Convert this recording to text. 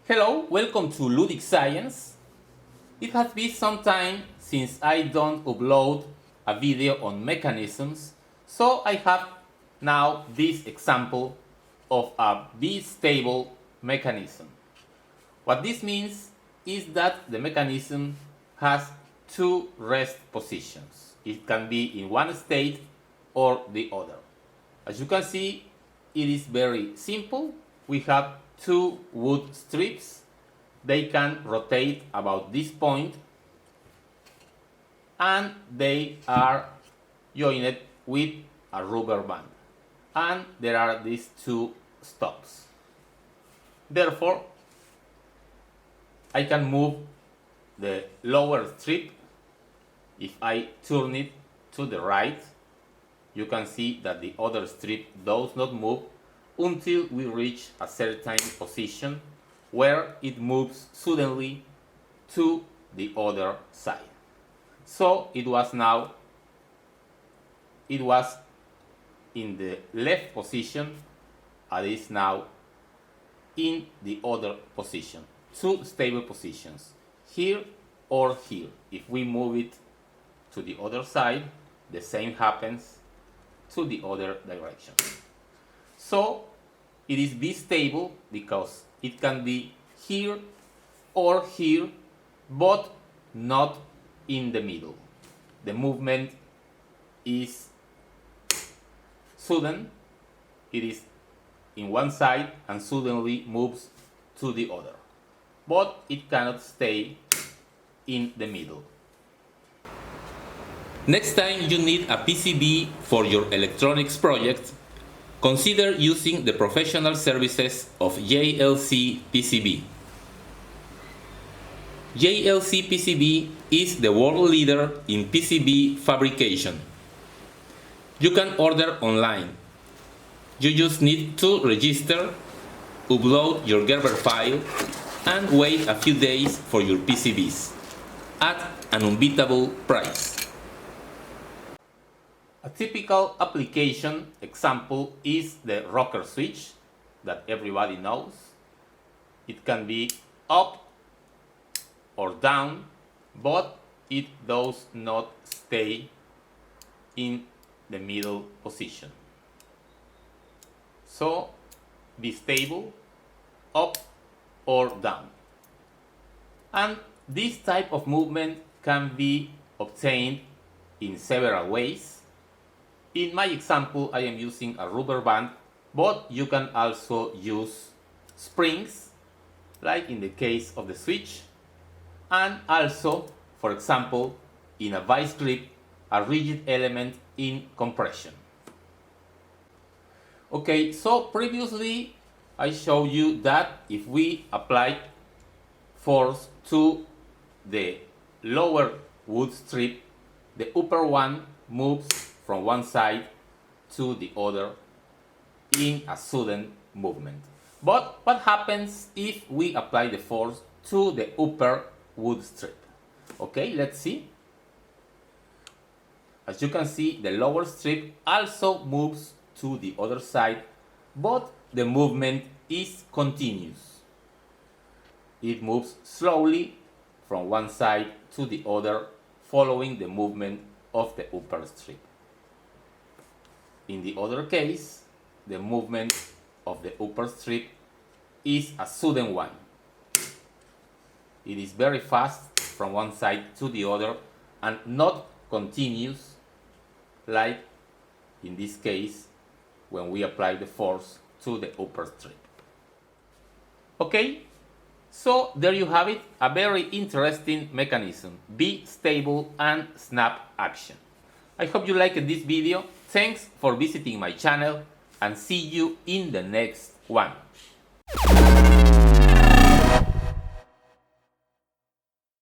Hello, welcome to Ludic Science. It has been some time since I don't upload a video on mechanisms, so I have now this example of a bistable mechanism. What this means is that the mechanism has two rest positions. It can be in one state or the other. As you can see, it is very simple. We have two wood strips. They can rotate about this point and they are joined with a rubber band, and there are these two stops. Therefore, I can move the lower strip. If I turn it to the right, you can see that the other strip does not move until we reach a certain position where it moves suddenly to the other side. So it was in the left position, and is now in the other position. Two stable positions, here or here. If we move it to the other side, the same happens to the other direction. So it is bistable because it can be here or here, but not in the middle. The movement is sudden. It is in one side and suddenly moves to the other, but it cannot stay in the middle. Next time you need a PCB for your electronics project, consider using the professional services of JLCPCB. JLCPCB is the world leader in PCB fabrication. You can order online. You just need to register, upload your Gerber file, and wait a few days for your PCBs at an unbeatable price. A typical application example is the rocker switch that everybody knows. It can be up or down, but it does not stay in the middle position. So, bistable, up or down. And this type of movement can be obtained in several ways. In my example, I am using a rubber band, but you can also use springs, like in the case of the switch, and also, for example, in a vice grip, a rigid element in compression. Okay, so previously I showed you that if we apply force to the lower wood strip, the upper one moves from one side to the other in a sudden movement. But what happens if we apply the force to the upper wood strip? Okay, let's see. As you can see, the lower strip also moves to the other side, but the movement is continuous. It moves slowly from one side to the other, following the movement of the upper strip. In the other case, the movement of the upper strip is a sudden one. It is very fast from one side to the other and not continuous, like in this case when we apply the force to the upper strip. Okay, so there you have it, a very interesting mechanism, bistable and snap action. I hope you liked this video. Thanks for visiting my channel and see you in the next one.